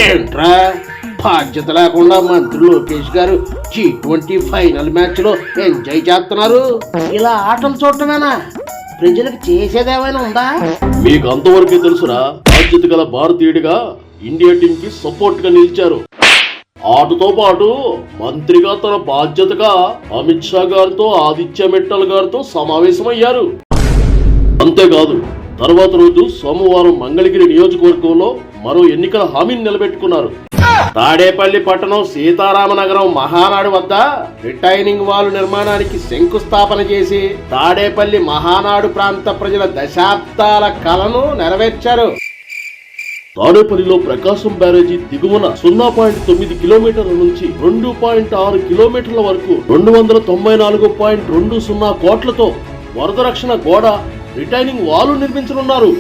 ఏంట్రా బాధ్యత లేకుండా మంత్రి లోకేష్ గారు G20 ఫైనల్ మ్యాచ్ లో ఎంజాయ్ చేస్తున్నారు. ఇలా ఆటలు చూడటమేనా? ప్రజలకు చేసేదేమైనా ఉందా? మీకు అంతవరకే తెలుసురా. బాధ్యత గల భారతీయుడిగా ఇండియా టీం కి సపోర్ట్ గా నిలిచారు. ఆటతో పాటు మంత్రిగా తన బాధ్యతగా అమిత్ షా గారితో ఆదిత్య మిట్టల్ గారితో సమావేశమయ్యారు. అంతేకాదు తర్వాత రోజు సోమవారం మంగళగిరి నియోజకవర్గంలో మరో ఎన్నికల హామీని నిలబెట్టుకున్నారు. తాడేపల్లి పట్టణం సీతారామనగరం మహానాడు వద్ద రిటైనింగ్ వాల్ నిర్మాణానికి శంకుస్థాపన చేసి తాడేపల్లి మహానాడు ప్రాంత ప్రజల దశాబ్దాల కలను నెరవేర్చారు. తాడేపల్లిలో ప్రకాశం బ్యారేజీ దిగువన 0.9 కిలోమీటర్ల నుంచి 2.6 కిలోమీటర్ల వరకు 294.20 కోట్లతో వరద రక్షణ గోడ రిటైనింగ్ వాల్ నిర్మించనున్నారు.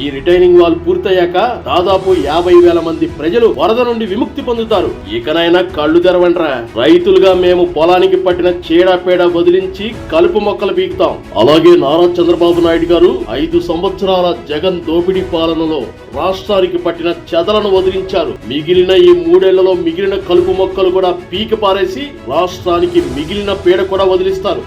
ఈ రిటైనింగ్ వాల్ పూర్తయ్యాక దాదాపు 50,000 మంది ప్రజలు వరద నుండి విముక్తి పొందుతారు. ఇకనైనా కళ్ళు తెరవండ్రా. రైతులుగా మేము పొలానికి పట్టిన చీడపేడ వదిలించి కలుపు మొక్కలు పీకుతాం. అలాగే నారా చంద్రబాబు నాయుడు గారు 5 సంవత్సరాల జగన్ దోపిడీ పాలనలో రాష్ట్రానికి పట్టిన చెదలను వదిలించారు. మిగిలిన ఈ 3 ఏళ్లలో మిగిలిన కలుపు మొక్కలు కూడా పీకి పారేసి రాష్ట్రానికి మిగిలిన పీడ కూడా వదిలిస్తారు.